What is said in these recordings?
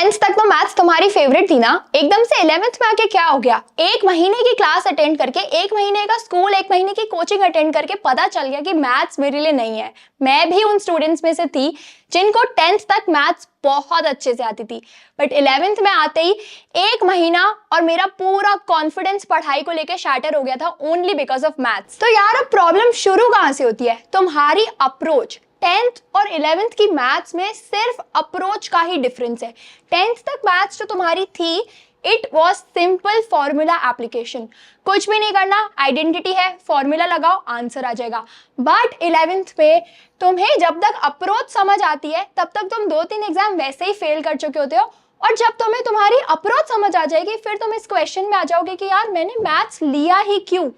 Tenth तक तो maths तुम्हारी फेवरेट थी ना, एकदम से 11th में आके क्या हो गया? एक महीने की क्लास अटेंड करके, एक महीने का स्कूल, एक महीने की कोचिंग अटेंड करके पता चल गया कि मैथ्स मेरे लिए नहीं है। मैं भी उन स्टूडेंट्स में से थी जिनको 10th तक मैथ्स बहुत अच्छे से आती थी, बट 11th में आते ही एक महीना और मेरा पूरा कॉन्फिडेंस पढ़ाई को लेकर शैटर हो गया था ओनली बिकॉज ऑफ मैथ्स। तो यार अब प्रॉब्लम शुरू कहां से होती है? तुम्हारी अप्रोच। 10th और 11th की मैथ्स में सिर्फ अप्रोच का ही डिफरेंस है। 10th तक मैथ्स जो तुम्हारी थी, it was simple formula application. कुछ भी नहीं करना, आइडेंटिटी है, फॉर्मूला लगाओ, आंसर आ जाएगा। बट 11th में तुम्हें जब तक अप्रोच समझ आती है तब तक तुम 2-3 एग्जाम वैसे ही फेल कर चुके होते हो, और जब तुम्हें तुम्हारी अप्रोच समझ आ जाएगी फिर तुम इस क्वेश्चन में आ जाओगे कि यार मैंने मैथ्स लिया ही क्यों,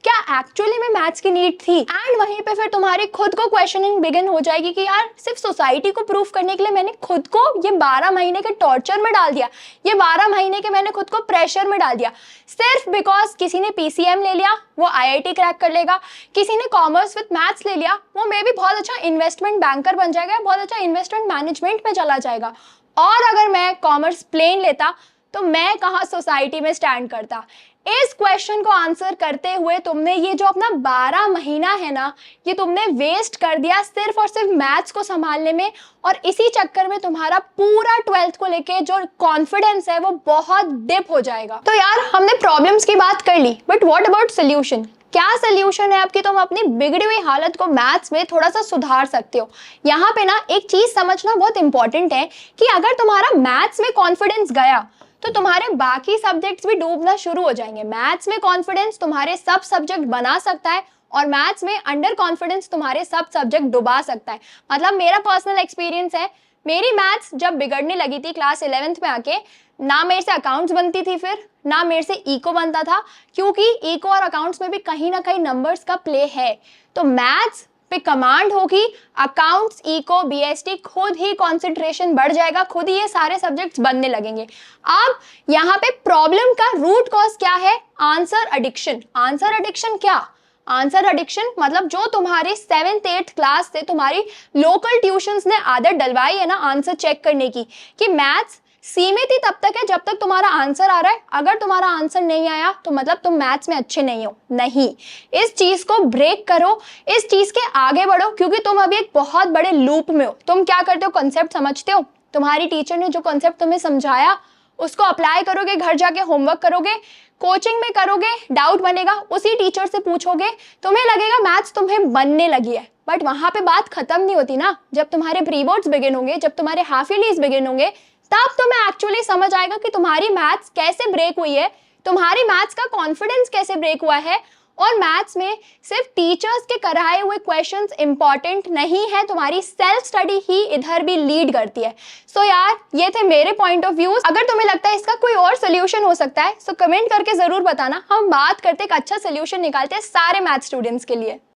क्या एक्चुअली में मैथ्स की नीड थी। एंड वहीं पे फिर तुम्हारी खुद को क्वेश्चनिंग बिगिन हो जाएगी कि यार सिर्फ सोसाइटी को प्रूफ करने के लिए मैंने खुद को ये 12 महीने के टॉर्चर में डाल दिया, ये 12 महीने के मैंने खुद को प्रेशर में डाल दिया, सिर्फ बिकॉज किसी ने पीसीएम ले लिया वो आईआईटी क्रैक कर लेगा, किसी ने कॉमर्स विद मैथ्स ले लिया वो मे भी बहुत अच्छा इन्वेस्टमेंट बैंकर बन जाएगा, बहुत अच्छा इन्वेस्टमेंट मैनेजमेंट में चला जाएगा। और अगर मैं कॉमर्स प्लेन लेता तो मैं कहाँ सोसाइटी में स्टैंड करता। इस क्वेश्चन को आंसर करते हुए तुमने ये जो अपना 12 महीना है ना, ये तुमने वेस्ट कर दिया सिर्फ और सिर्फ मैथ्स को संभालने में, और इसी चक्कर में तुम्हारा पूरा 12th को लेके जो कॉन्फिडेंस है वो बहुत डिप हो जाएगा। तो यार हमने प्रॉब्लम्स की बात कर ली, बट व्हाट अबाउट सोल्यूशन? क्या सोल्यूशन है आपकी? तुम अपनी बिगड़ी हुई हालत को मैथ्स में थोड़ा सा सुधार सकते हो। यहाँ पे ना एक चीज समझना बहुत इंपॉर्टेंट है कि अगर तुम्हारा मैथ्स में कॉन्फिडेंस गया तो तुम्हारे बाकी सब्जेक्ट्स भी डूबना शुरू हो जाएंगे। मैथ्स में कॉन्फिडेंस तुम्हारे सब सब्जेक्ट बना सकता है, और मैथ्स में अंडर कॉन्फिडेंस तुम्हारे सब सब्जेक्ट डुबा सकता है। मतलब मेरा पर्सनल एक्सपीरियंस है, मेरी मैथ्स जब बिगड़ने लगी थी क्लास 11th में आके, ना मेरे से अकाउंट्स बनती थी, फिर ना मेरे से इको बनता था, क्योंकि इको और अकाउंट्स में भी कहीं ना कहीं नंबर्स का प्ले है। तो मैथ्स पे कमांड होगी, अकाउंट्स, इको, बीएसटी, खुद ही कंसंट्रेशन बढ़ जाएगा, खुद ही ये सारे सब्जेक्ट्स बनने लगेंगे। अब यहाँ पे प्रॉब्लम का रूट कॉज क्या है? Answer addiction. आंसर एडिक्शन क्या? आंसर एडिक्शन मतलब जो तुम्हारे 7th 8th क्लास से तुम्हारी लोकल ट्यूशंस ने आदत डलवाई है ना आंसर चेक करने की, कि मैथ्स सीमित ही तब तक है जब तक तुम्हारा आंसर आ रहा है, अगर तुम्हारा आंसर नहीं आया तो मतलब तुम मैथ्स में अच्छे नहीं हो। नहीं, इस चीज को ब्रेक करो, इस चीज के आगे बढ़ो, क्योंकि तुम अभी एक बहुत बड़े लूप में हो। तुम क्या करते हो? कंसेप्ट समझते हो, तुम्हारी टीचर ने जो कंसेप्ट तुम्हें समझाया उसको अप्लाई करोगे, घर जाके होमवर्क करोगे, कोचिंग में करोगे, डाउट बनेगा, उसी टीचर से पूछोगे, तुम्हें लगेगा मैथ्स तुम्हें बनने लगी है। बट वहां पे बात खत्म नहीं होती ना। जब तुम्हारे प्री बोर्ड्स बिगिन होंगे, जब तुम्हारे हाफ ईयरलीज बिगिन होंगे, तब तुम्हें एक्चुअली समझ आएगा कि तुम्हारी मैथ्स कैसे ब्रेक हुई है, तुम्हारी मैथ्स का कॉन्फिडेंस कैसे ब्रेक हुआ है। और मैथ्स में सिर्फ टीचर्स के कराए हुए क्वेश्चंस इंपॉर्टेंट नहीं है, तुम्हारी सेल्फ स्टडी ही इधर भी लीड करती है। सो यार ये थे मेरे पॉइंट ऑफ व्यूज। अगर तुम्हें लगता है इसका कोई और सोल्यूशन हो सकता है, सो कमेंट करके जरूर बताना, हम बात करते एक अच्छा सोल्यूशन निकालते हैं सारे मैथ स्टूडेंट्स के लिए।